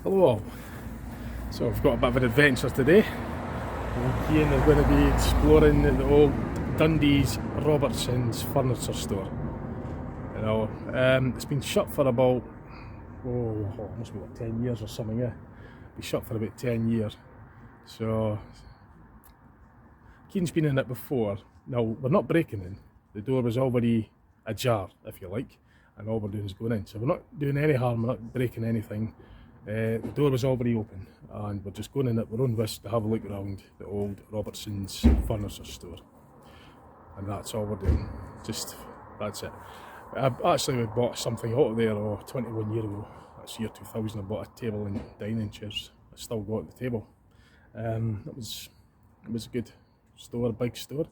Hello all. So I've got a bit of an adventure today. Me and Ian are going to be exploring the old Dundee's Robertson's furniture store. You know, it's been shut for about, must be like 10 years or something, yeah. Been shut for about 10 years. So, Keane's been in it before. Now, we're not breaking in. The door was already ajar, if you like, and all we're doing is going in. So we're not doing any harm, we're not breaking anything. The door was already open, and we're just going in at our own risk to have a look around the old Robertson's furniture store. And that's all we're doing. That's it. We bought something out of there 21 years ago. That's year 2000. I bought a table and dining chairs. I still got the table. It was a good store, a big store.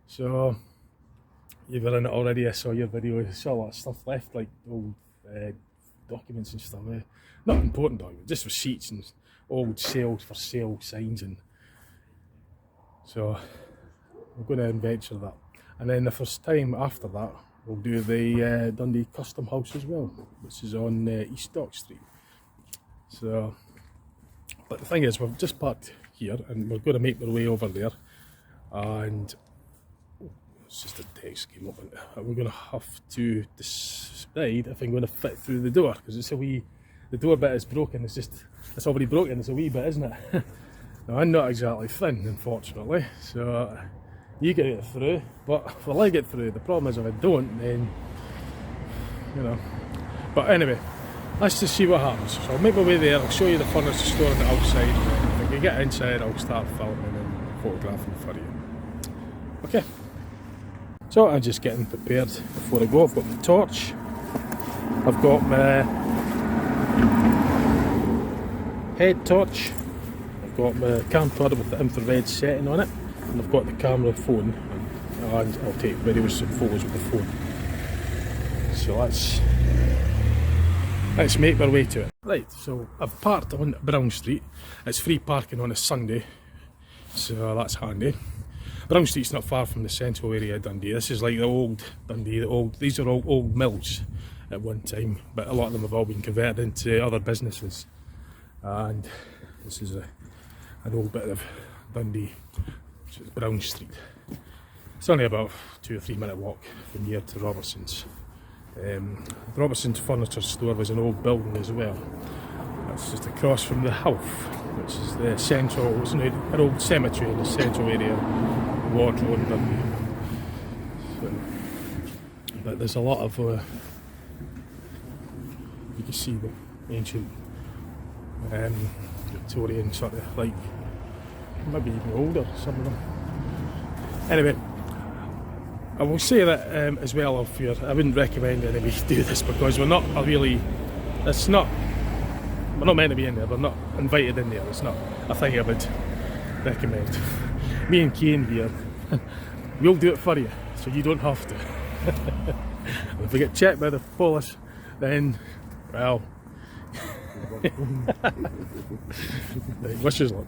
So you were in it already. I saw your video. I saw a lot of stuff left, like old documents and stuff. Not important documents, just receipts and old sales for sale signs. And so we're going to adventure that. And then the first time after that, we'll do the Dundee Custom House as well, which is on East Dock Street. So, but the thing is, we've just parked here and we're going to make our way over there. And it's just a text came up, and we're going to have to decide if I'm going to fit through the door, because it's the door bit is broken. It's already broken. It's a wee bit, isn't it? Now, I'm not exactly thin, unfortunately, so you can get through. But will I get through? The problem is if I don't, then you know. But anyway, let's just see what happens. So I'll make my way there. I'll show you the furniture store on the outside. And if I can get inside, I'll start filming and photographing for you. Okay. So I'm just getting prepared before I go. I've got my torch, I've got my head torch, I've got my camcorder with the infrared setting on it, and I've got the camera phone, and I'll take videos and photos with the phone. So let's make our way to it. Right, so I've parked on Brown Street. It's free parking on a Sunday, so that's handy. Brown Street's not far from the central area of Dundee. This is like the old Dundee, these are all old mills at one time, but a lot of them have all been converted into other businesses. And this is an old bit of Dundee, which is Brown Street. It's only about 2 or 3 minute walk from here to Robertson's. Robertson's furniture store was an old building as well. That's just across from the Loft, which is the central, it was an old cemetery in the central area of Wardrow and Dundee. So, but there's a lot of, you can see the ancient Victorian sort of, like, maybe even older, some of them. Anyway, I will say that as well, I wouldn't recommend anybody do this, because we're not meant to be in there, we're not invited in there. It's not a thing I would recommend. Me and Keane here, we'll do it for you, so you don't have to. If we get checked by the police, then, well, wish us luck.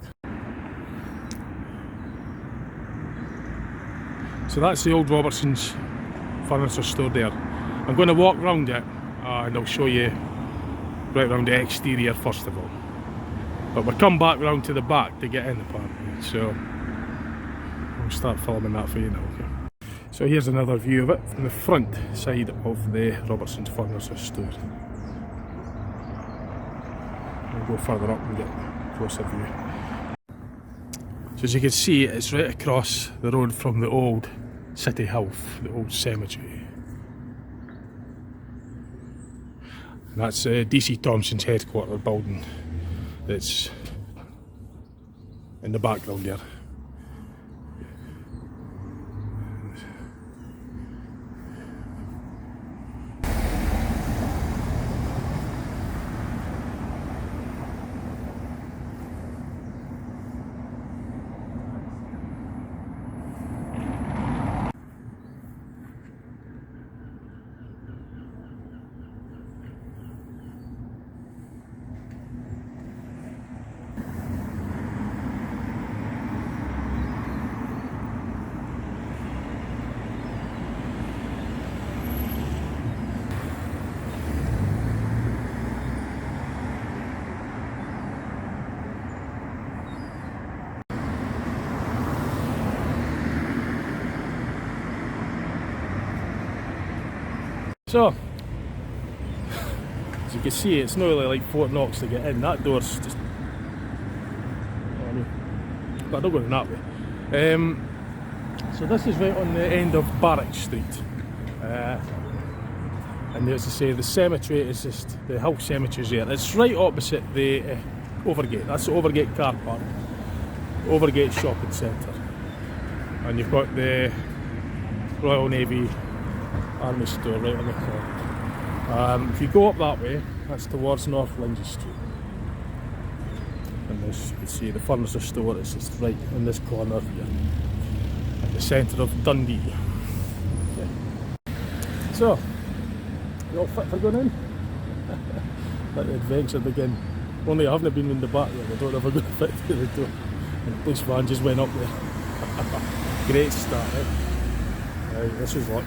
So that's the old Robertson's furniture store there. I'm going to walk round it and I'll show you right round the exterior first of all. But we'll come back round to the back to get in apparently. So I'll start filming that for you now. Okay. So here's another view of it from the front side of the Robertson's furniture store. We'll go further up and get a closer view. So as you can see, it's right across the road from the old City Health, the old cemetery. And that's DC Thompson's headquarter building that's in the background there. So, as you can see, it's not really like Fort Knox to get in. That door's just... but I don't go in that way. So this is right on the end of Barrack Street. And as I say, the cemetery is just, the Hill Cemetery's there. It's right opposite the Overgate. That's the Overgate car park. Overgate shopping centre. And you've got the Royal Navy Army store right on the corner. If you go up that way, that's towards North Lindsay Street. And as you can see, the furniture store is just right in this corner here, at the centre of Dundee. Okay. So, you all fit for going in? Let the adventure begin. Only I haven't been in the back yet, I don't know if I'm going to fit through the door. And the police van just went up there. Great start, eh? Right, this is luck.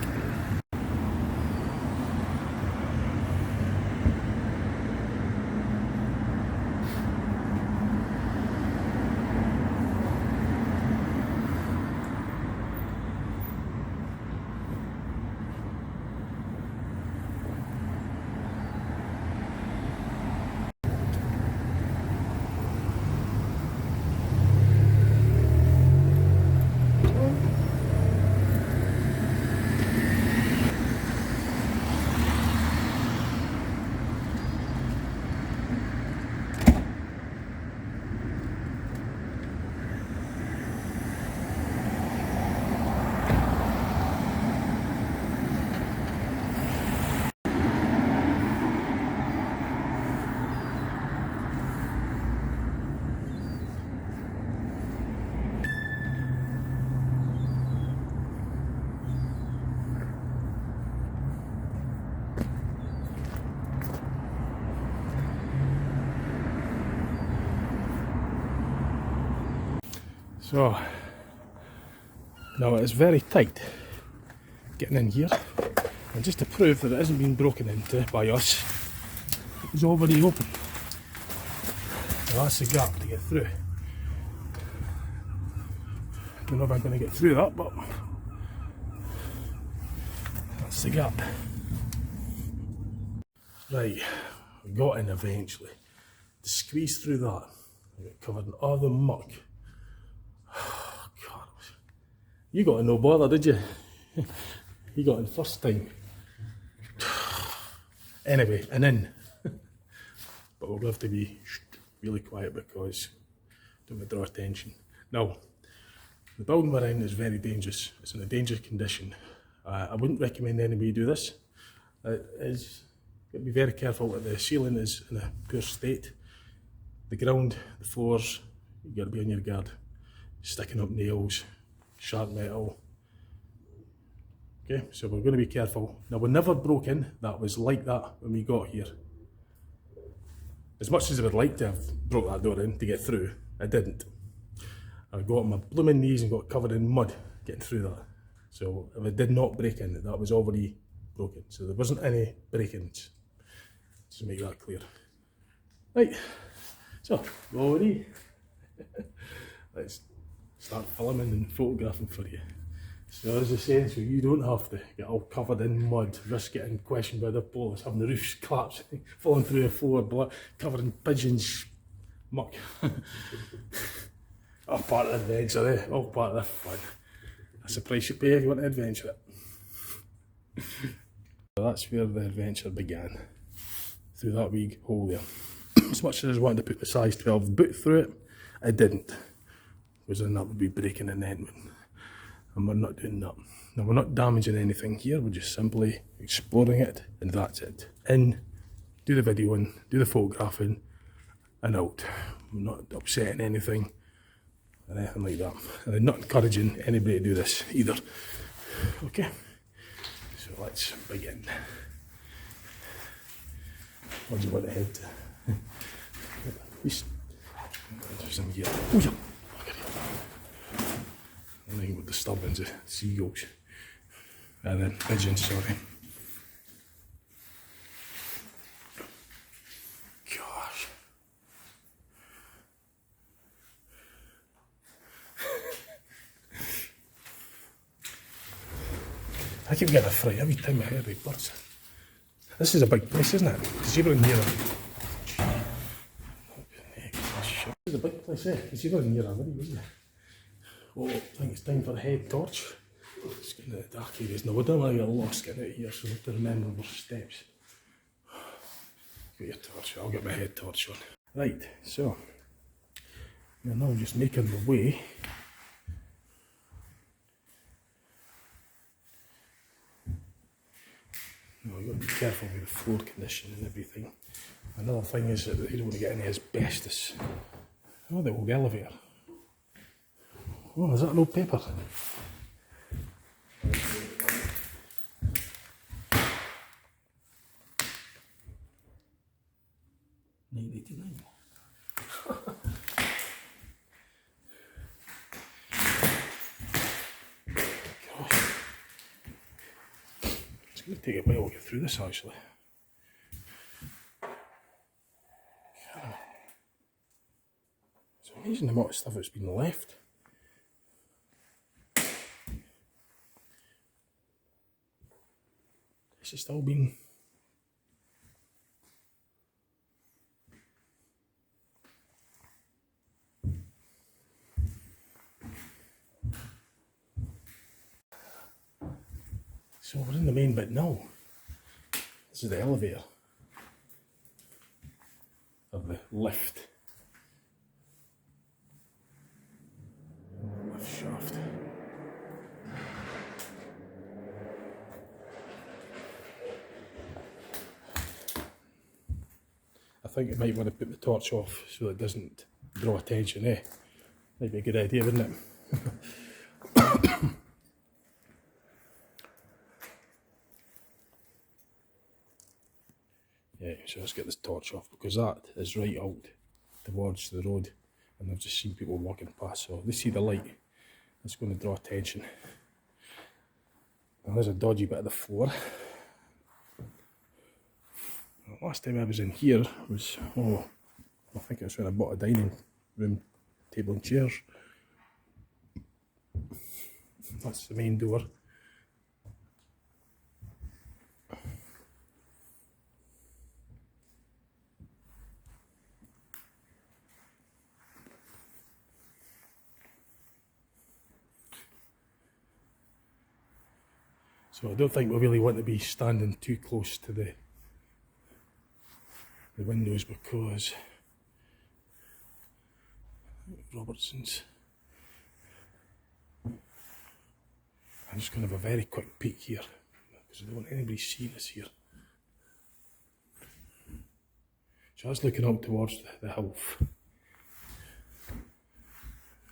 So, now it's very tight getting in here, and just to prove that it isn't being broken into by us, it's already open. Now that's the gap to get through. Don't know if I'm going to get through that, but that's the gap. Right, we got in eventually. To squeeze through that, I got covered in all the muck. God, you got in no bother, did you? You got in first time. Anyway, and in. But we'll have to be really quiet because don't want to draw attention. Now, the building we're in is very dangerous. It's in a dangerous condition. I wouldn't recommend anybody do this. It is, got to be very careful that the ceiling is in a poor state. The ground, the floors, you got to be on your guard. Sticking up nails, sharp metal. Okay, so we're going to be careful. Now, we never broke in. That was like that when we got here. As much as I would like to have broke that door in to get through, I didn't. I got on my blooming knees and got covered in mud getting through that. So if I did not break in, that was already broken. So there wasn't any break-ins. Just to make that clear. Right, so all ready. Let's start filming and photographing for you. So as I say, so you don't have to get all covered in mud, risk getting questioned by the police, having the roofs collapsing, falling through the floor, covered in pigeons, muck. All part of the adventure, eh? All part of the fun. That's the price you pay if you want to adventure it. So that's where the adventure began, through that wee hole there. As much as I wanted to put the size 12 boot through it, I didn't. Because then that would be breaking an end. And we're not doing that. Now, we're not damaging anything here, we're just simply exploring it, and that's it. In, do the videoing, do the photographing, and out. We're not upsetting anything, or anything like that. And I'm not encouraging anybody to do this either. Okay, so let's begin. What do you want to head to? There's some here. Oh yeah. I think with disturbance of seagulls. And then pigeons, sorry. Gosh. I keep getting a fright every time I hear the birds. This is a big place, isn't it? Because you were in here. This is a big place, eh? Because you were in here already, wasn't it? Oh, I think it's time for a head torch. It's getting into the dark areas. No, we don't want to get lost getting out of here, so we have to remember our steps. Get your torch, I'll get my head torch on. Right, so we're now just making the way. No, you've got to be careful with the floor condition and everything. Another thing is that you don't want to get any asbestos. Oh, the old elevator. Oh, is that an old paper? 989. Gosh. It's going to take a while to get through this actually. It's amazing the amount of stuff that's been left. This has still been. So we're in the main bit now. This is the elevator. Or the lift. Lift shaft. I think you might want to put the torch off so it doesn't draw attention, eh? Might be a good idea, wouldn't it? Yeah, so let's get this torch off because that is right out towards the road and I've just seen people walking past, so they see the light, it's going to draw attention. Now there's a dodgy bit of the floor. Last time I was in here was, oh, I think it was when I bought a dining room table and chairs. That's the main door. So I don't think we really want to be standing too close to the windows because Robertson's. I'm just going to have a very quick peek here because I don't want anybody seeing us here. So I was looking out towards the Hilf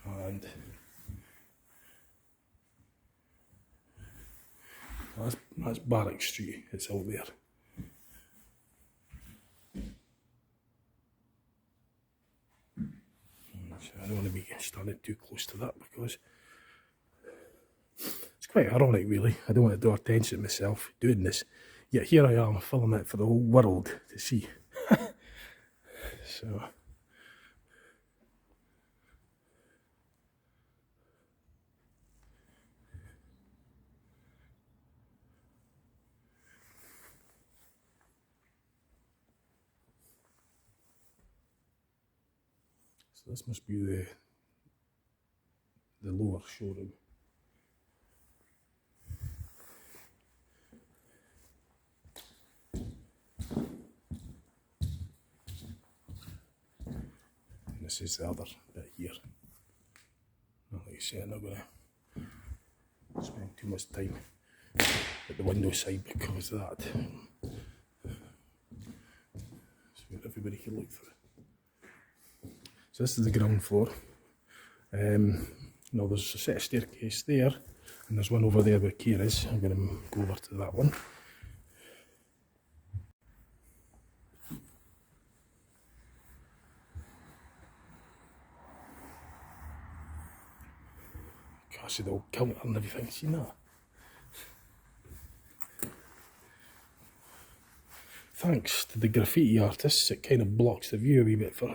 and that's Barrack Street, it's out there. So I don't want to be standing too close to that because it's quite ironic really. I don't want to draw attention to myself doing this, yet here I am filming it for the whole world to see. So this must be the lower showroom. And this is the other bit here. Well, like I say, I'm not going to spend too much time at the window side because of that. So everybody can look through. So this is the ground floor. Now there's a set of staircase there, and there's one over there where Keir is. I'm going to go over to that one. Gosh, see the old counter and everything, see that? Thanks to the graffiti artists, it kind of blocks the view a wee bit for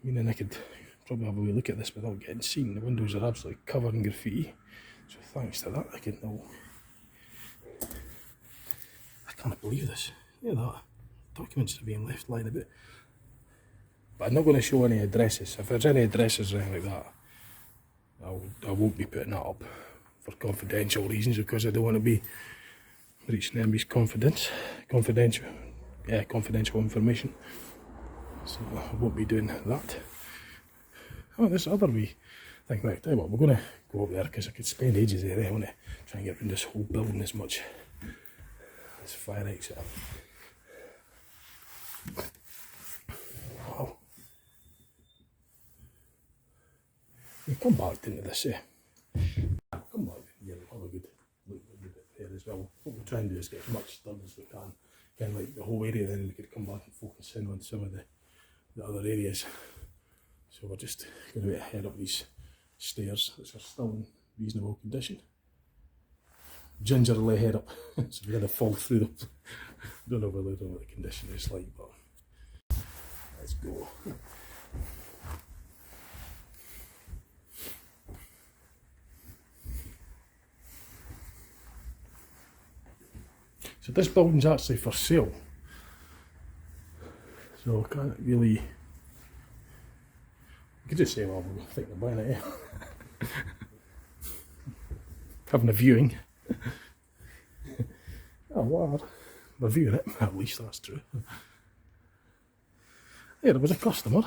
meaning I could probably have a wee look at this without getting seen. The windows are absolutely covered in graffiti, so thanks to that I can know. I can't believe this. Look at that. Documents are being left lying about. But I'm not going to show any addresses. If there's any addresses or anything like that, I won't be putting that up for confidential reasons, because I don't want to be reaching anybody's confidential information. So I won't be doing that. Oh, this other wee thing. Right, tell you what, we're going to go up there because I could spend ages there. I want to try and get around this whole building as much. This fire exit. Wow. You come back into this, come back here and have a good look a bit there as well. What we'll try and do is get as much done as we can. Kind of like the whole area, then we could come back and focus in on some of the other areas. So we're just going to head up these stairs, which are still in reasonable condition. Gingerly head up, so we're going to fall through them. Don't know what the condition is like, but let's go. So this building's actually for sale. So I can't really. You could just say, well, we're thinking of buying it, having a viewing. Oh, wow. We're viewing it, at least that's true. Yeah, there was a customer,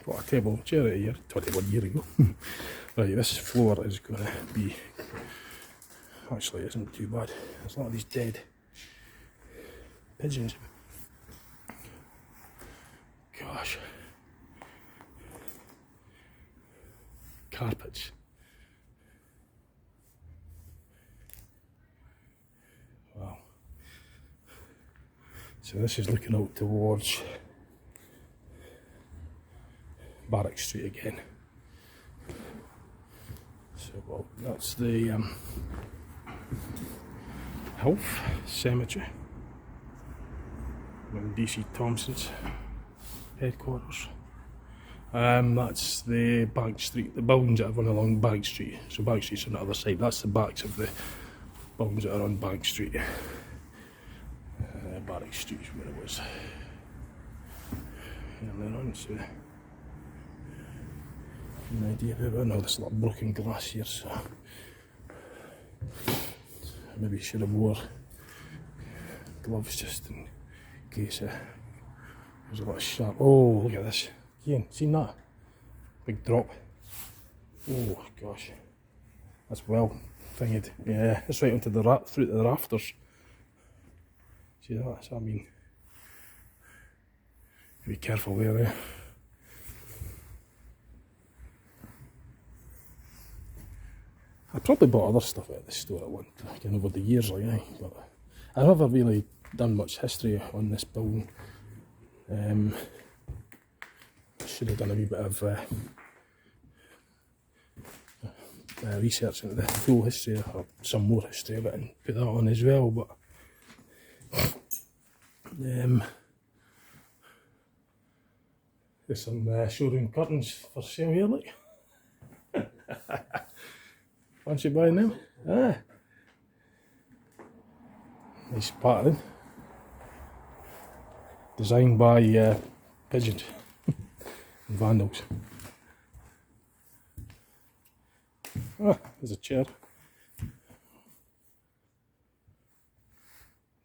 bought a table and chair here 21 years ago. Right, this floor is going to be, actually it isn't too bad. There's a lot of these dead pigeons. Gosh. Carpets. Wow. So this is looking out towards Barrack Street again. So well, that's the Health Cemetery. And DC Thompson's headquarters. That's the Bank Street, the buildings that run along Bank Street. So Bank Street's on the other side. That's the backs of the buildings that are on Bank Street. Barrack Street is where it was. And then on to an idea about it. No, there's a lot of broken glass here, so maybe should have wore gloves just in case there's a lot of sharp. Oh, look at this. Again, seen that? Big drop. Oh gosh. That's well thinged. Yeah, it's right onto the through to the rafters. See that? So, I mean, be careful there, eh? I probably bought other stuff at the store at one time over the years, like, but I've never really done much history on this building. I should have done a wee bit of research into the full history, or some more history of it, and put that on as well. But there's some showroom curtains for sale here, look. Fancy buying them? Ah. Nice pattern. Designed by pigeons and vandals. Ah, there's a chair.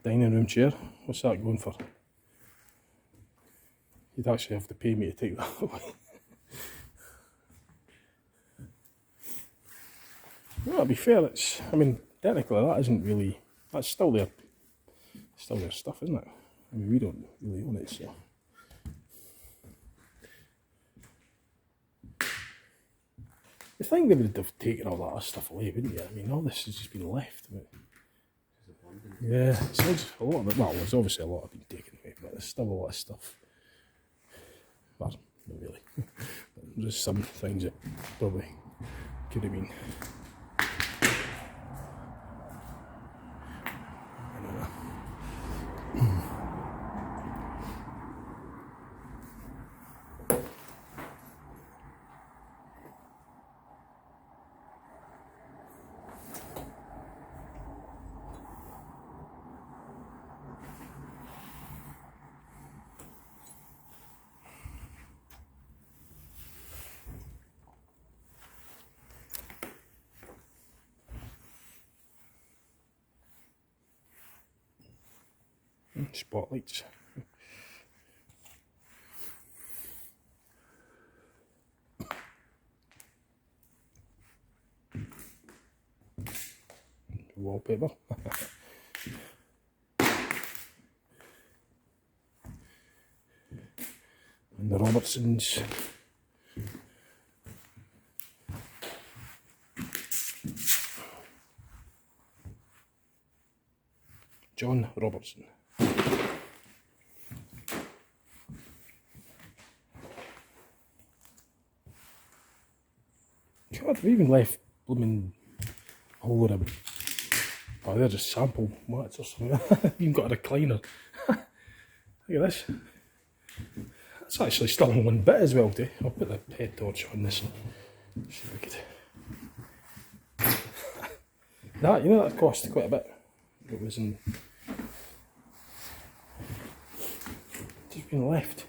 Dining room chair. What's that going for? You'd actually have to pay me to take that away. Well, to be fair, it's, I mean, technically that isn't really, that's still their stuff, isn't it? I mean, we don't really own it, so. You think they would have taken all that stuff away, wouldn't you? I mean, all this has just been left. But yeah, it's a lot of it, well, there's obviously a lot of been taken away, but there's still a lot of stuff. Well, not really. There's some things that probably could have been. Spotlights. Wallpaper. And the Robertsons. John Robertson. God, we even left blooming whole lot of, oh, they're just sample mats or something. Even got a recliner. Look at this. It's actually still in one bit as well, too. I'll put the head torch on this and see if we could. That, you know, that cost quite a bit. It was in. Just been left.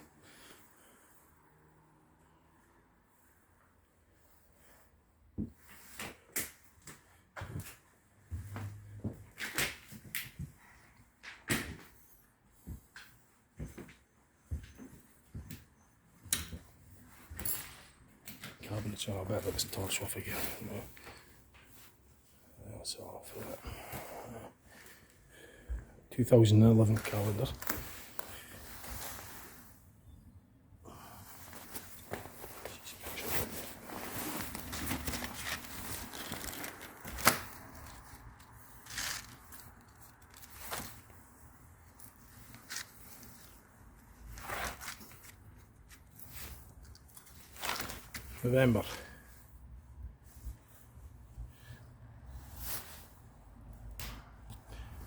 Cabinets are a bit of this torch off again. That's all for that. 2011 calendar. November.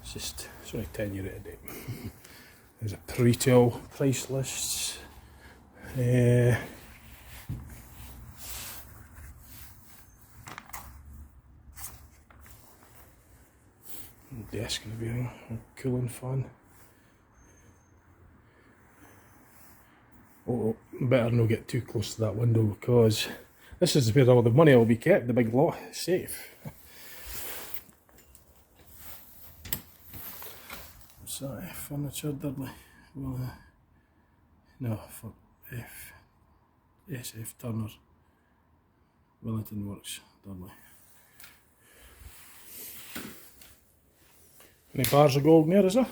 It's only 10 year out of date. There's a retail price lists. Desk and everything, cooling fan. Oh, better not get too close to that window because this is where all the money will be kept, the big lot safe. What's that? Furniture Dudley? Well, no, for SF Turner, Wellington Works, Dudley. Any bars of gold in there, is there?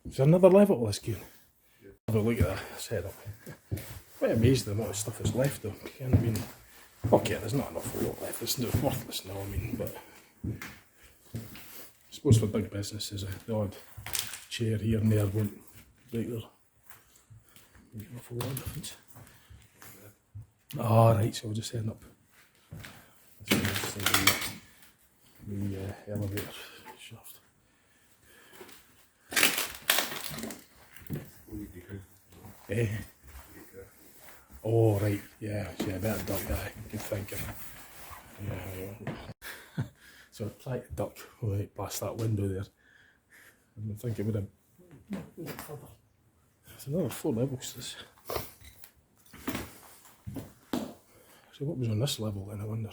Is there another level to this gear? Have a look at that setup. Quite amazed at the amount of stuff that's left though. I mean, okay, there's not enough of lot left, it's worthless now, I mean, but I suppose for big businesses, the odd chair here and there won't break their, make an awful lot of difference. Ah, right, so we'll just end up the elevator shaft. Eh? Oh, right, yeah, better duck guy, good thinking. Yeah. So I tried to duck right past that window there. I think it would have. There's another 4 levels. This. So what was on this level then, I wonder?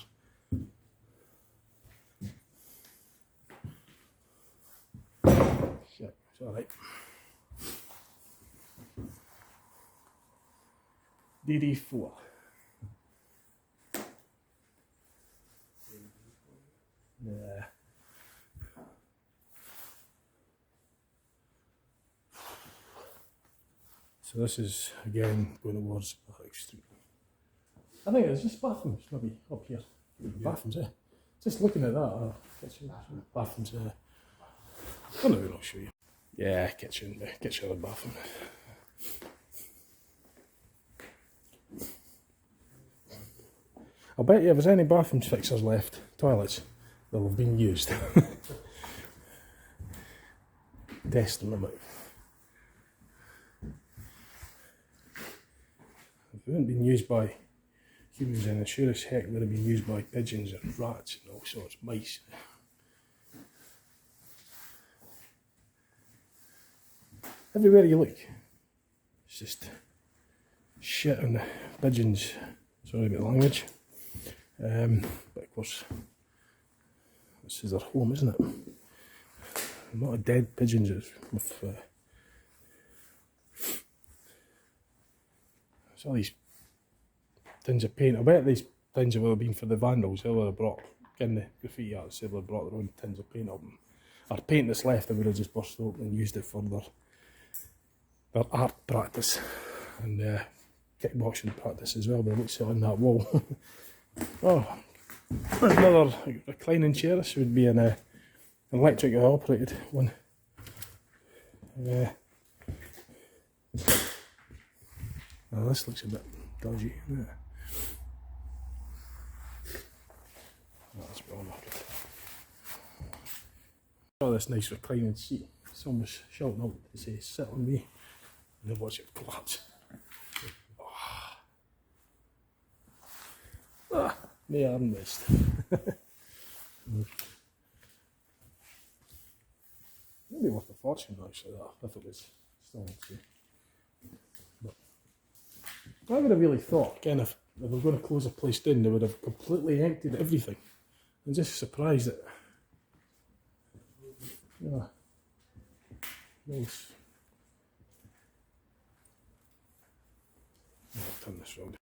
Shit, it's alright. DD4. Yeah. So this is again going towards Barrack Street. I think it's just bathrooms, maybe up here. Bathrooms, eh? Just looking at that, kitchen, bathrooms, oh no, I'll show you. Yeah, kitchen and bathroom. I'll bet you if there's any bathroom fixtures left, toilets, they'll have been used. Testing them out. If they haven't been used by humans, then sure as heck they'd have been used by pigeons and rats and all sorts, mice. Everywhere you look, it's just shit on the pigeons. Sorry about the language. But of course, this is their home, isn't it? A lot of dead pigeons with all these tins of paint. I bet these tins would have been for the vandals. They would have brought, in the graffiti artists, they would have brought their own tins of paint up. Or paint that's left, they would have just burst open and used it for their art practice and kickboxing practice as well. But it looks on that wall. Oh, another reclining chair. This would be an electrically operated one. Oh, this looks a bit dodgy. Yeah. Oh, that's well market. Oh, this nice reclining seat. It's almost shouting out to say sit on me and then watch it collapse. Oh. My armrest. Maybe worth a fortune actually, that, if it was still on sale. But I would have really thought, again, if they were going to close a place down, they would have completely emptied everything. I'm just surprised that. Yeah. Nice. I'll turn this round.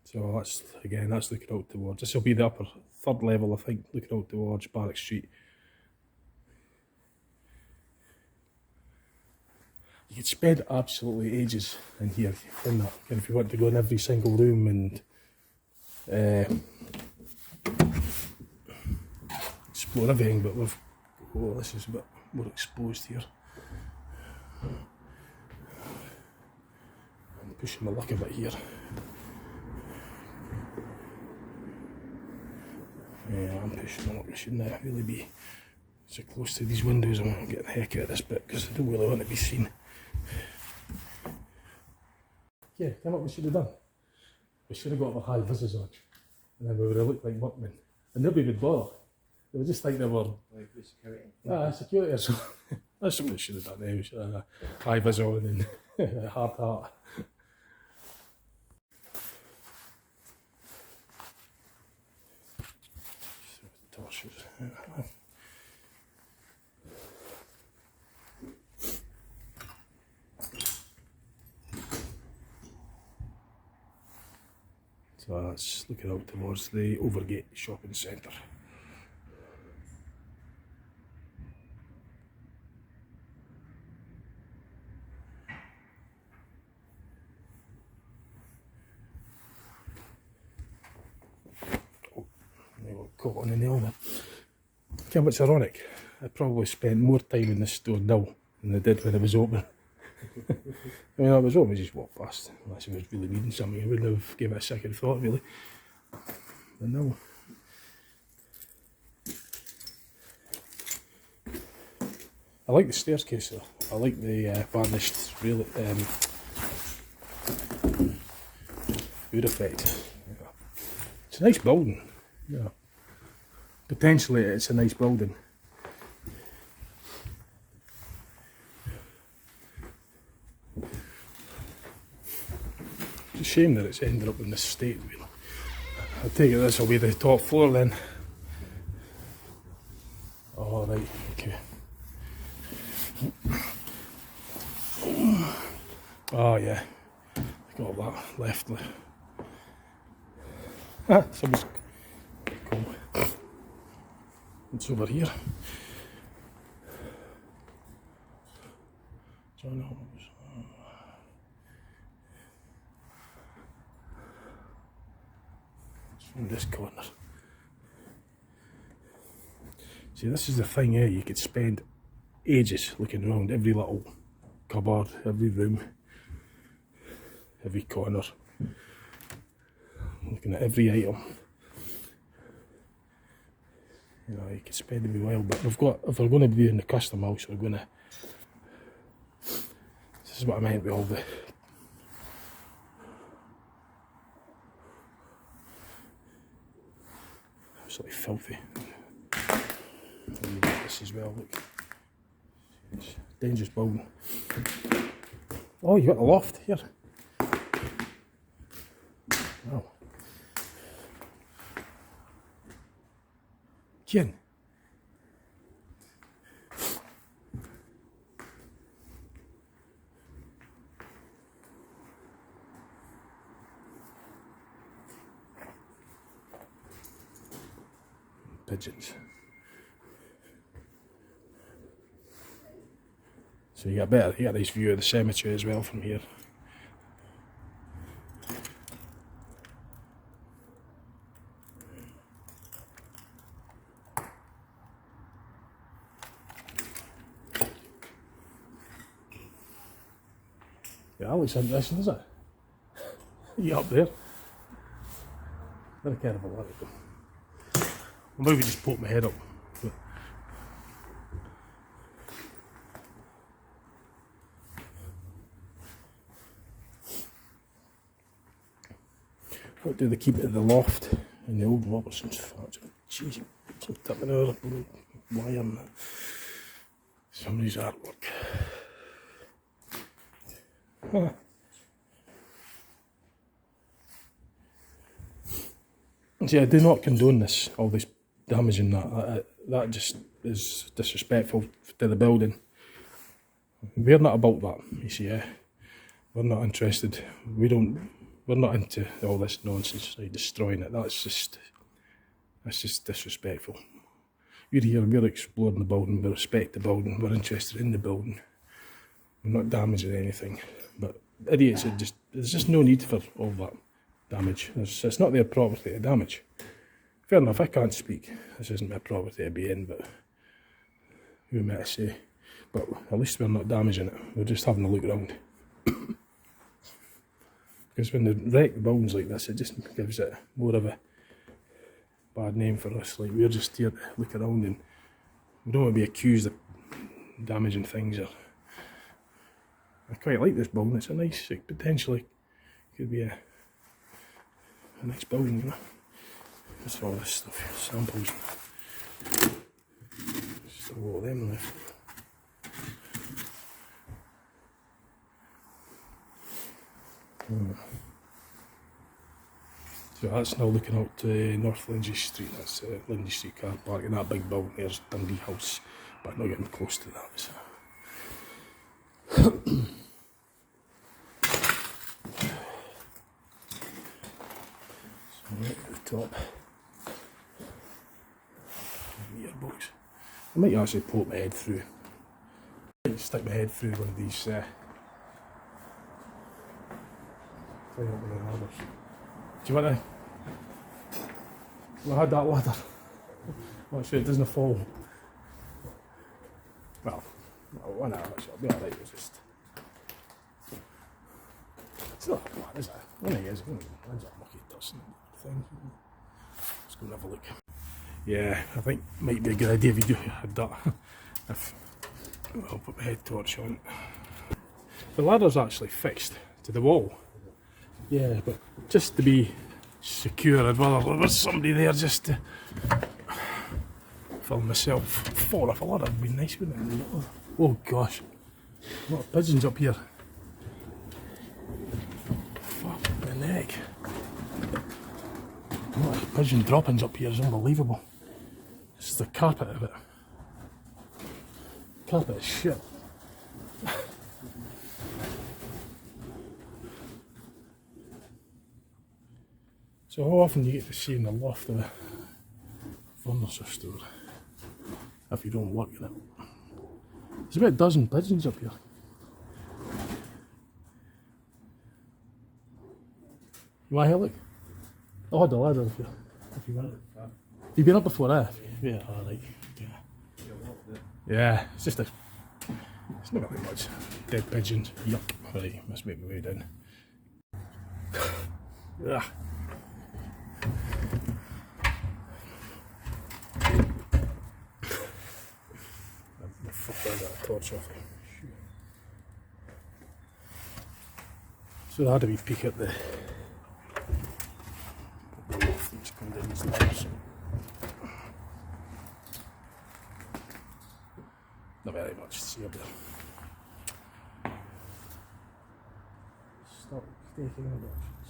So that's, again, that's looking out towards, this will be the upper third level, I think, looking out towards Barrack Street. You could spend absolutely ages in here, in that, and if you want to go in every single room and explore everything, but we've, oh, this is a bit more exposed here. I'm pushing my luck a bit here. Yeah, I'm pushing my luck. I shouldn't really be so close to these windows. I want to get the heck out of this bit because I don't really want to be seen. Yeah, you know what we should have done? We should have got our high visors on, and then we would have looked like workmen, and nobody would bother. They would just think they were like security. Security or something. That's something we should have done. We should have a high visor on and a hard hat. Torches. So that's looking out towards the Overgate shopping centre. Oh, they got caught on the nail there. You know what's ironic? I probably spent more time in this store now than I did when it was open. I mean, I was open, just walked past. Unless I was really needing something, I wouldn't have given it a second thought, really. But no. I like the staircase though. I like the varnished really wood effect. Yeah. It's a nice building. Yeah. Potentially it's a nice building. It's a shame that it's ended up in this state, really. I take it this will be the top floor then. Oh right, okay. Oh yeah, got that left. Somebody's cool. It's over here. John Holmes. It's from this corner. See, this is the thing, you could spend ages looking around every little cupboard, every room, every corner, looking at every item. You know, you could spend a wee while, but we've got, if we're going to be doing the custom house, we're going to, this is what I meant with all the absolutely filthy. This as well, look. It's a dangerous building. Oh, you got the loft here. Wow. Ken. Pigeons. So you got a nice view of the cemetery as well from here. Yeah, that looks interesting, does it? You up there? Very careful, let it go. I'll maybe just poke my head up. What do they keep it at the loft in the old Robertson's? Jeez, keep up an hour wire and somebody's artwork. Huh. See, I do not condone this, all this damaging that just is disrespectful to the building. We're not about that, you see, we're not interested. We're not into all this nonsense, like destroying it. That's just disrespectful. We're here, we're exploring the building, we respect the building, we're interested in the building. We're not damaging anything. But idiots, there's just no need for all that damage. It's not their property to damage. Fair enough, I can't speak. This isn't my property to be in, but who am I to say? But at least we're not damaging it. We're just having a look around. Because when they wreck the buildings like this, it just gives it more of a bad name for us. Like, we're just here to look around and we don't want to be accused of damaging things. Or I quite like this building. It's a nice, it potentially could be a nice building, you know. That's all this stuff, samples. Still a lot of them left. So that's now looking out to North Lindsay Street. That's Lindsay Street car park, and that big building there's Dundee House, but not getting close to that. So. Right at the top, yearbox. I might actually poke my head through. I might stick my head through one of these. Climb up one of the ladders. Do you want to? I had that ladder. Well, sure it doesn't fall. Well, one hour, so it'll be alright. It's not bad, is it? When it is, it ends up mucky dust and things. Let's go and have a look. Yeah, I think it might be a good idea if you had that. I'll put my head torch on. The ladder's actually fixed to the wall. Yeah, but just to be secure, I'd rather there was somebody there just to film myself fall off a ladder. Would be nice, wouldn't it? Oh gosh, a lot of pigeons up here. Fuck my neck. A lot of pigeon droppings up here is unbelievable. This is the carpet of it. Carpet is shit. So how often do you get to see in the loft of a furniture store if you don't work in it? There's about a dozen pigeons up here. You want to have a look? I'll hold the ladder if you want. You've been up before, eh? Yeah, alright. Yeah, it's just it's not very much. Dead pigeons. Yuck. Right, must make my way down. Yeah. Torch off. So I had a wee peek at the loft and just come down these ladders. Not very much to see up there. stop taking out options.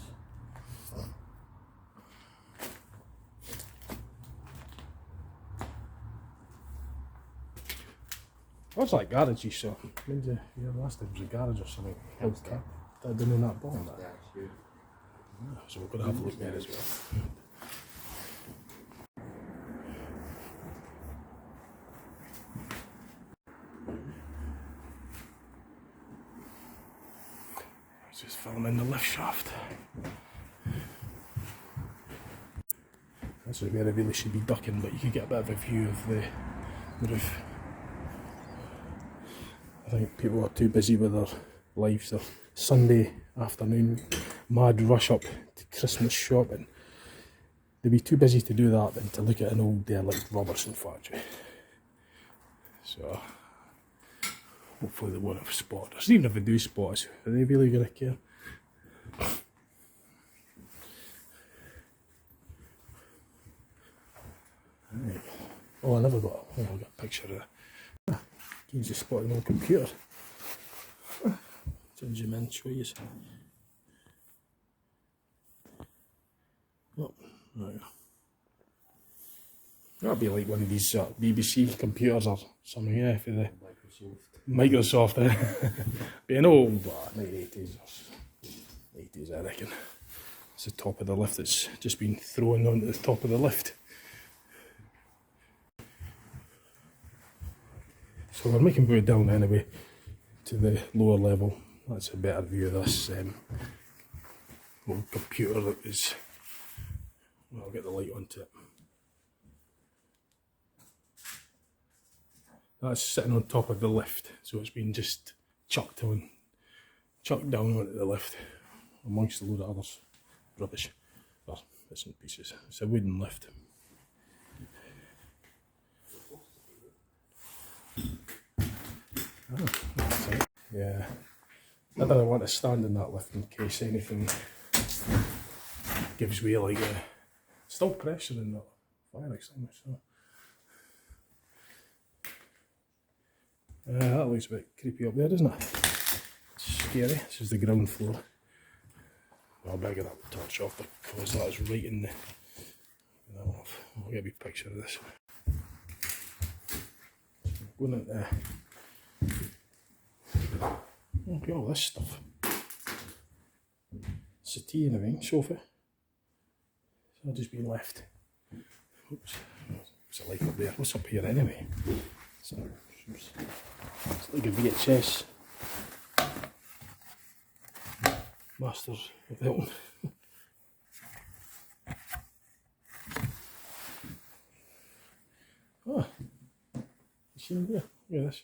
What's that garage you saw? Maybe last time was a garage or something. That didn't in that bottom. So we're going to have a look there as well. Just filming the lift shaft. This is where I really should be ducking, but you can get a bit of a view of the roof. I think people are too busy with their lives. Their Sunday afternoon mad rush up to Christmas shopping. They'd be too busy to do that than to look at an old derelict Robertson factory. So hopefully they won't have spotted us. Even if they do spot us, are they really going to care? Right. Oh, I never got a picture of it. He's just spotting on the computer. Change him in, show you. Oh, right. That'd be like one of these BBC computers or something, yeah, for the Microsoft, eh? Be an old, late 80s or 80s, I reckon. It's the top of the lift that's just been thrown onto the top of the lift. So we're making our way down anyway to the lower level. That's a better view of this old computer that was. Well, I'll get the light onto it. That's sitting on top of the lift, so it's been just chucked down onto the lift amongst a load of others rubbish, or bits and pieces. It's a wooden lift. Oh, that's it. Yeah, I don't want to stand in that lift in case anything gives way, like still pressure in that fire extinguisher. That looks a bit creepy up there, doesn't it? It's scary. This is the ground floor. I'll better get that torch off because that's right in the. I'll get a wee picture of this. Going at there. Look at all this stuff. Settee and everything, sofa. It's all just been left. Oops. What's it like up there? What's up here anyway? It's like a VHS. Masters of Hilton. Oh, you seen here? Look at this.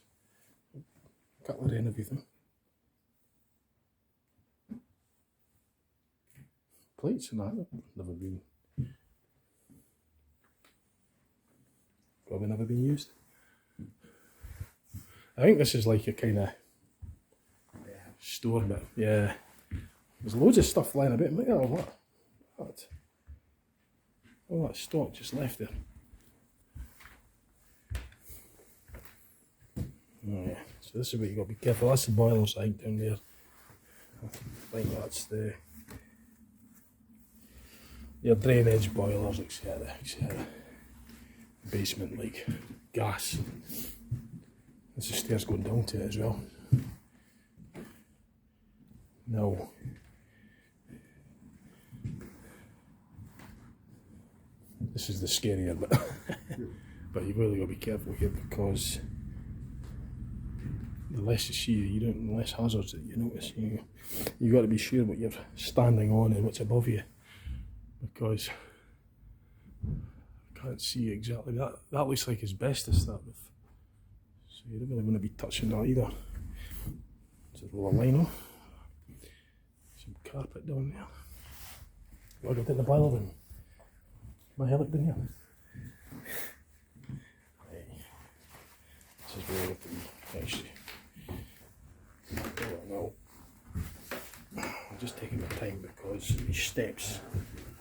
Cutlery and everything. Plates and that, never been. Probably never been used. I think this is like a kind of store bit. Yeah. There's loads of stuff lying about. Look at all that. All that stock just left there. Oh yeah. So this is what you got to be careful. That's the boilers, I think, down there. I think that's your drainage boilers, etc. Basement, like gas. There's the stairs going down to it as well. No. This is the scarier bit. But you've really got to be careful here because the less you see, the less hazards that you notice. You've got to be sure what you're standing on and what's above you, because I can't see exactly that. That looks like asbestos, that roof. So you don't really want to be touching that either. There's a roll of lino. Some carpet down there. I'll go to the boiler room. My hair look down here. Right. This is where I have to be, actually. Oh no. I'm just taking my time because these steps,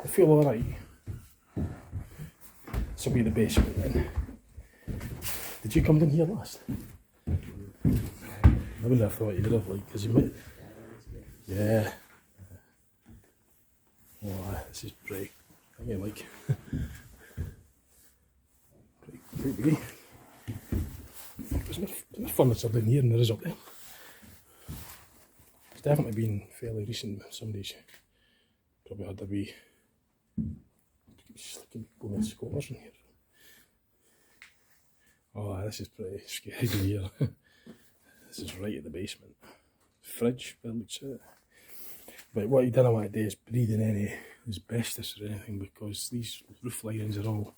I feel alright. This will be the basement then. Did you come down here last? I wouldn't have thought you would have, like, because you might. Yeah, Oh, this is pretty, I think I like. pretty big. There's more furniture down here than there is up there. It's definitely been fairly recent. Somebody's probably had a wee going squatters in here. Oh, this is pretty scary in here. This is right at the basement. Fridge, by the looks of it. But what you don't want to do is breathe in any asbestos or anything, because these roof linings are all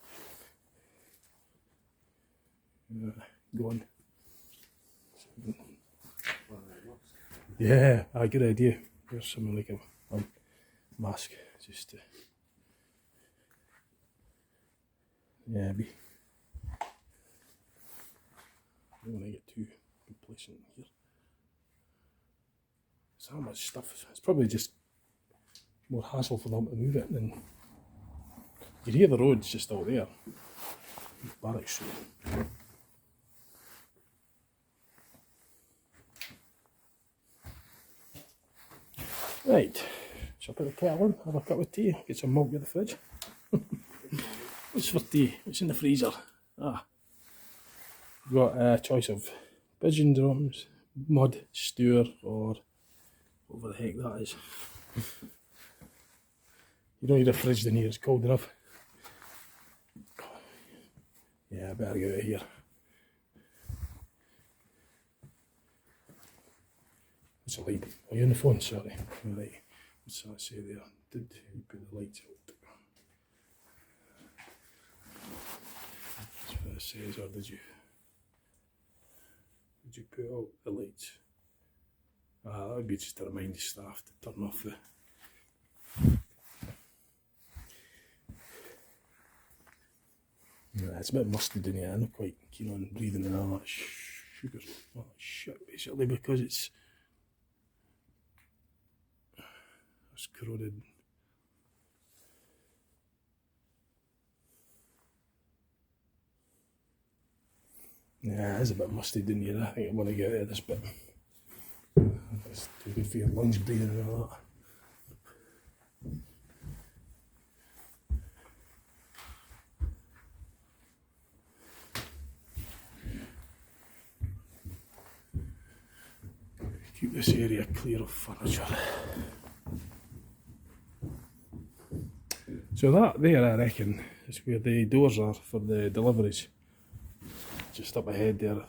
gone. Yeah, a good idea. There's something like a mask, just to, yeah, be. I don't want to get too complacent here. So much stuff. It's probably just more hassle for them to move it than. You can hear the roads just out there. Barracks Road. Right, so put the kettle on, have a cup of tea, get some milk out of the fridge. What's for tea? What's in the freezer? Ah, we've got a choice of pigeon drums, mud, stewer, or whatever the heck that is. You don't need a fridge in here, it's cold enough. Yeah, I better get out of here. What's the light? Are you on the phone? Sorry. Right. What's that say there? Did you put the lights out? That's what it says, or did you put out the lights? Ah, that would be just to remind the staff to turn off the. Yeah, it's a bit musty down here. I'm not quite keen on breathing in all that sugar, all that shit, basically, because it's corroded. Yeah, it's a bit musty down here. I think I want to get out of this bit. It's too good for your lungs breathing and all that. Keep this area clear of furniture. So that there, I reckon, is where the doors are for the deliveries. Just up ahead there,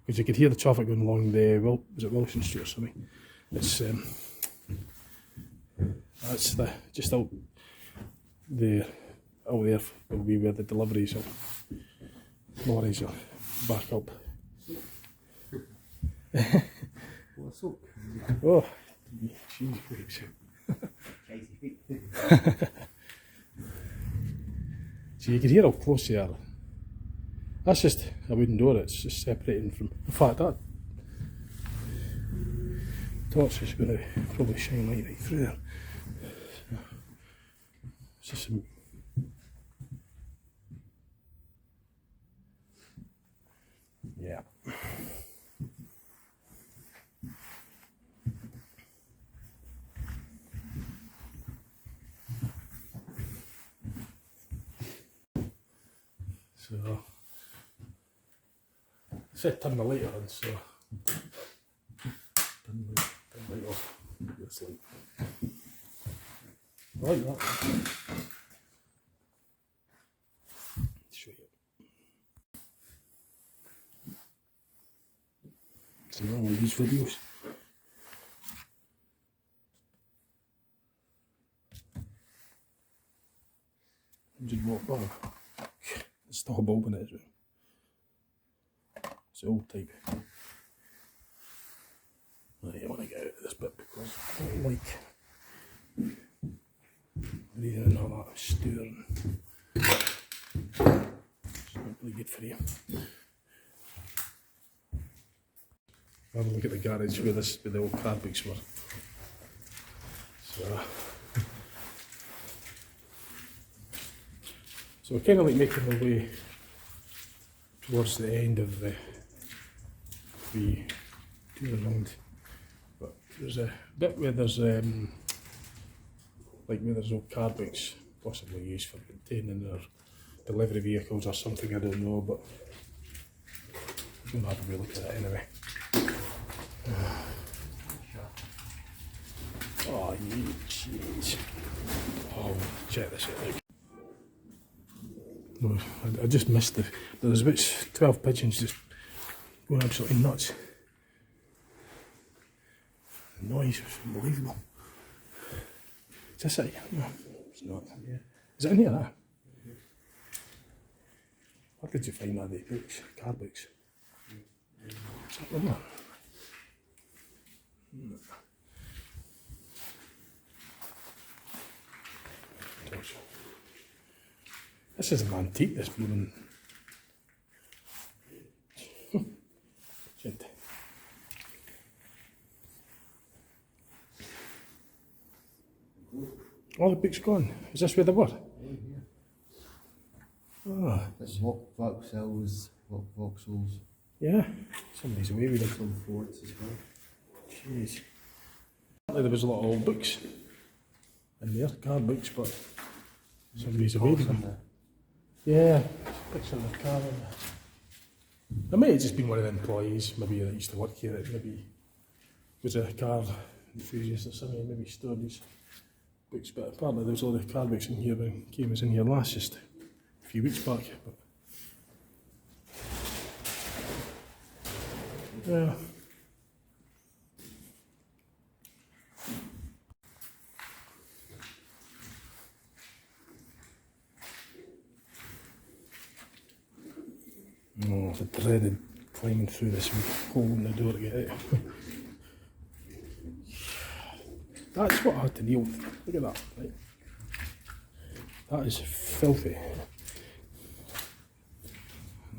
because you could hear the traffic going along the, was it Wilson Street or something? It's that's just out there will be where the deliveries or lorries are back up. What's up? Oh, cheese grapes. So you can hear how close they are. That's just a wooden door, it's just separating from. In fact, that torch is going to probably shine light right through there. So, it's just some. Yeah. So. I said turn the light on, so turn the light off. This light. I like that. Show you. So I like these videos. £100 bulb. There's still a bulb in it as well. It's old type. Right, I want to get out of this bit because I don't like breathing in all that stirring. It's not really good for you. Have a look at the garage where the old car bikes were. So we're kind of like making our way towards the end of the tour around, but there's a bit where there's like where there's old car books, possibly used for maintaining their delivery vehicles or something, I don't know, but we'll have a wee look at it anyway. Oh, jeez. Oh, check this out. Look. No, I just missed the. There's about 12 pigeons just going absolutely nuts. The noise was unbelievable. Is this it? No, it's not. Yeah. Is it in here? Nah? Where did you find that? The books, car books? Is that in there? No. This is an antique, this blooming. Shit. All the books gone. Is this where they were? Oh. That's Vauxhalls, Vauxhalls. Yeah. Somebody's away with it. Some Fords as well. Jeez. Apparently there was a lot of old books in there, car books, but somebody's away with them. Yeah, picture of the car in there. There may have just been one of the employees, maybe that used to work here, that maybe was a car enthusiast or something, maybe stored these books, but apparently there was a lot of car books in here when Kim was in here last, just a few weeks back. But yeah. Oh, the dreaded climbing through this hole in the door to get out. That's what I had to deal with. Look at that. Right? That is filthy.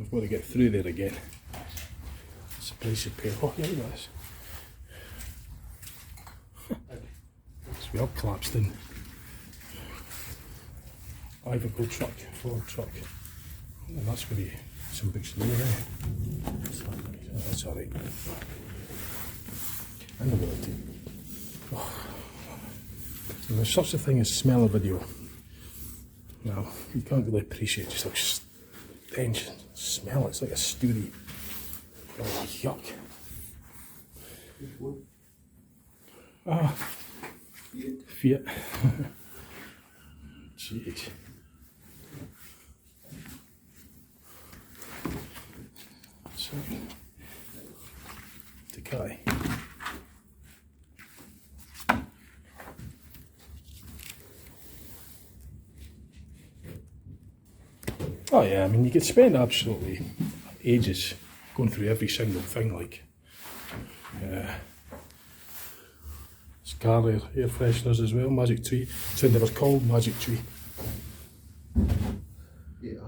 I've got to get through there again. It's a price you pay. Oh, yeah, look at this. It's well collapsed in. Ivory truck, Ford truck. And that's going to be some big snow there. That's alright. And the ability. Oh. So there's such a thing as smell a video. Now, you can't really appreciate just how stench and smell. It's like a stewy. Oh, yuck. Ah, Fiat. Jeez. So, decay. Oh yeah, I mean you could spend absolutely ages going through every single thing, like car air fresheners as well, Magic Tree. So they were called Magic Tree. Yeah,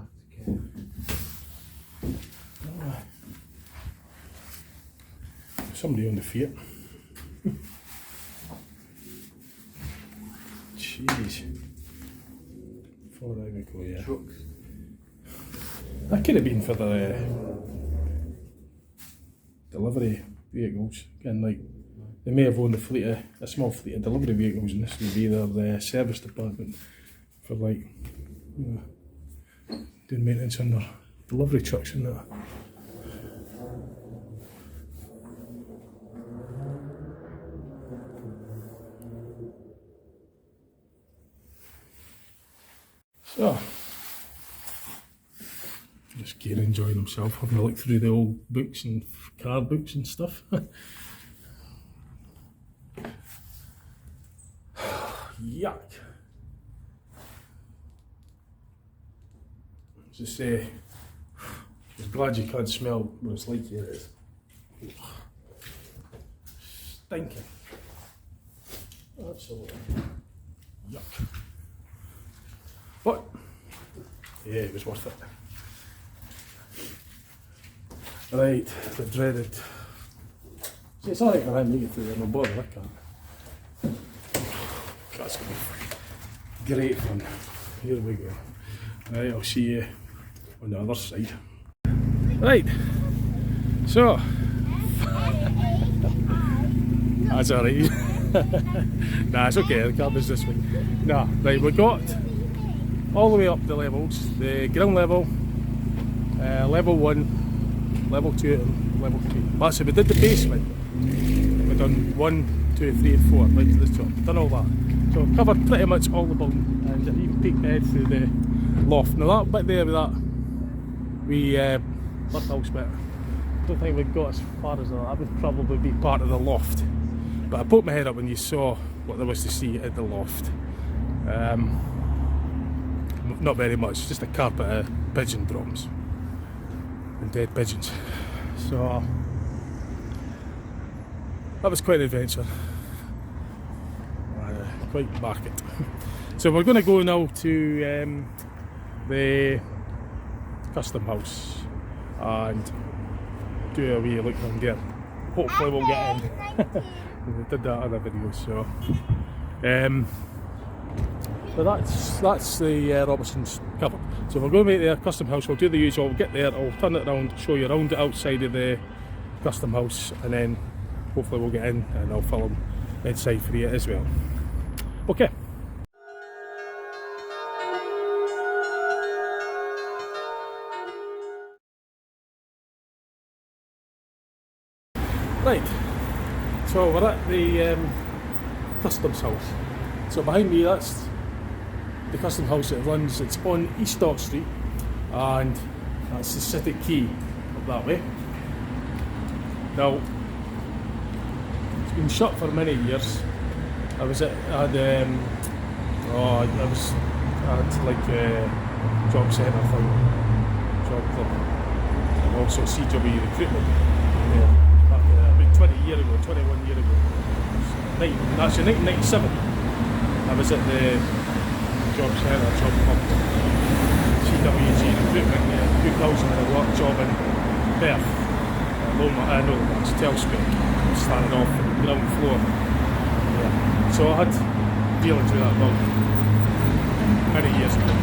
somebody on the Fiat. Jeez. Ford Iveco, yeah. trucks. That could have been for the delivery vehicles. Again, like they may have owned a small fleet of delivery vehicles, and this would be their service department for like doing maintenance on their delivery trucks and that. So, just Kieran enjoying himself, having a look through the old books and car books and stuff. Yuck. Just say, I'm glad you can't smell what it's like here. It is stinking. Absolutely. Yuck. But, yeah, it was worth it. Right, the dreaded. See, it's alright for him to get through there, no bother, I can't. That's going to be great fun. Here we go. Right, I'll see you on the other side. Right, so. That's alright. Nah, it's okay, the garbage this way. Nah, right, we got all the way up the levels. The ground level, level 1, level 2 and level 3. But so we did the basement. We've done 1, 2, 3 and 4, right to the top. Done all that. So we've covered pretty much all the building and even peeked ahead through the loft. Now that bit there with that loft house bit, I don't think we've got as far as that. That would probably be part of the loft. But I poked my head up and you saw what there was to see at the loft. Not very much, just a carpet of pigeon drums and dead pigeons. So that was quite an adventure. Quite market. So we're going to go now to the custom house and do a wee look around there. Hopefully we'll get in. We did that other video, so that's the Robertson's covered. So we're going to make the custom house. We'll do the usual. We'll get there. I'll turn it around, show you around the outside of the custom house, and then hopefully we'll get in and I'll film inside for you as well. Okay. Right. So we're at the customs house. So behind me, that's the custom house that runs. It's on East Dock Street, and that's the city key up that way. Now, it's been shut for many years. I was at like a job centre thing, job club, and also CW recruitment. About 21 years ago. Actually 1997. I was at the job centre, job club, CWG recruitment, 2000 and a work job in Perth. That's Telspec, standing off on the ground floor. Yeah. So I had dealings with that building many years ago.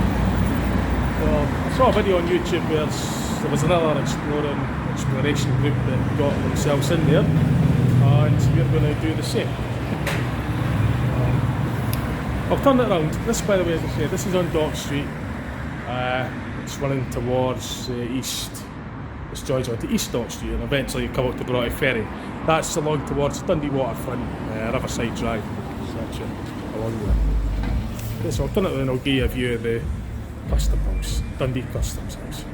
Well, I saw a video on YouTube where there was another exploration group that got themselves in there, and we're going to do the same. I'll turn it around. This, by the way, as I said, this is on Dock Street. It's running towards east. This joins onto East Dock Street, and eventually you come up to Broughty Ferry. That's along towards Dundee waterfront, Riverside Drive, section along there. Okay, so I'll turn it around and I'll give you a view of the custom house, Dundee Customs House.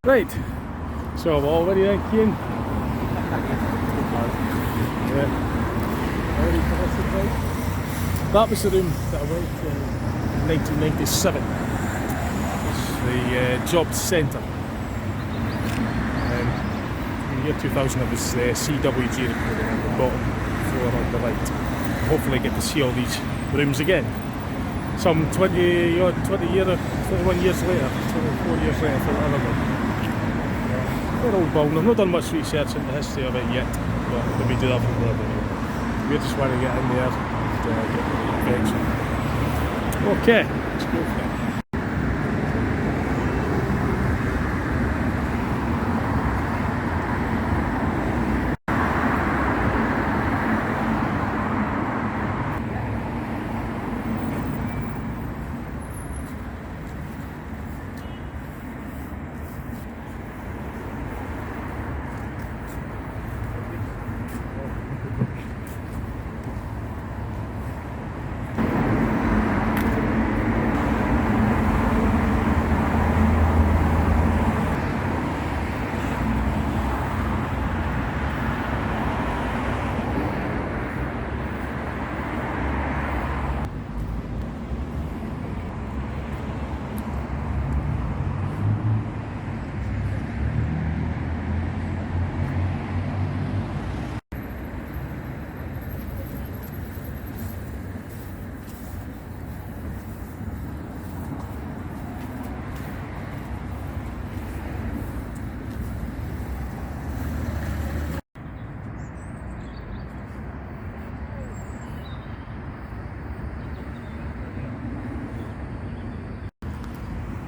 Right, so I'm already in Keane. Yeah. That was the room that I went to in 1997. It's the job centre. In the year 2000 it was CWG recording on the bottom floor on the right. Hopefully I get to see all these rooms again. Some 21 years later, 24 years later, for another one. They're old building. I've not done much research into the history of it yet, but when we do that for another video. We just want to get in there and get the adventure. Okay, let's go for it.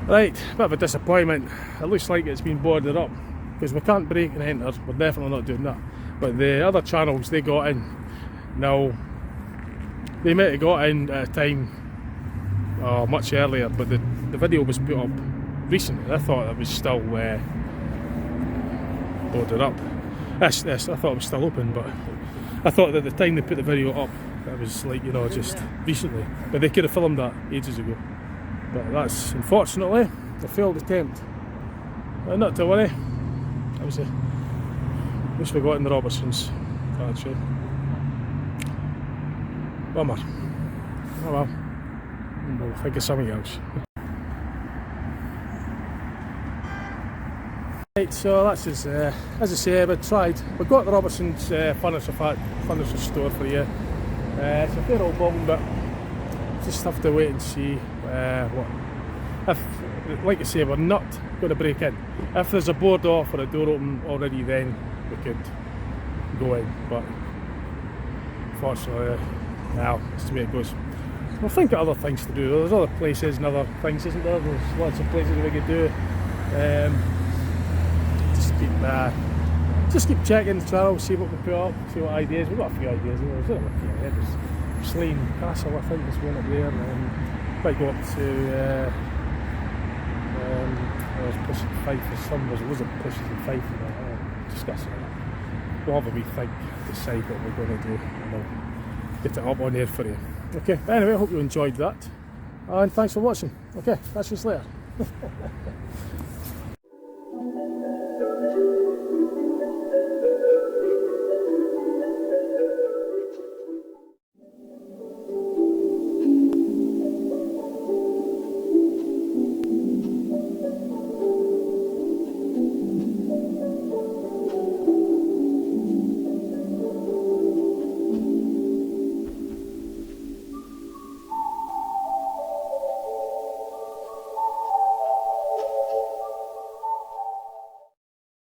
Right, bit of a disappointment. It looks like it's been boarded up because we can't break and enter. We're definitely not doing that. But the other channels, they got in. Now, they might have got in at a time much earlier, but the video was put up recently. I thought it was still boarded up. Yes, I thought it was still open, but I thought that at the time they put the video up, it was like, you know, just recently. But they could have filmed that ages ago. But that's, unfortunately, a failed attempt. But not to worry. That was a... wish we got in the Robertsons, actually. Bummer. Oh well. We'll think of something else. Right, so that's as I say, we tried. We got the Robertsons furniture store for you. It's a fair old building, but just have to wait and see what. If, like I say, we're not going to break in. If there's a board off or a door open already, then we could go in. But unfortunately, now it's the way it goes. We'll think of other things to do. There's other places and other things, isn't there? There's lots of places we could do. Just keep checking the channel, see what we put up, see what ideas. We've got a few ideas. There's Slane Castle, I think, there's one up there. Might go up to there's pushing Fife for some. There's loads of pushes in Fife and that. Discussing that. We'll have a wee think, decide what we're going to do, and we'll get it up on here for you. Okay, anyway, I hope you enjoyed that, and thanks for watching. Okay, catch you later.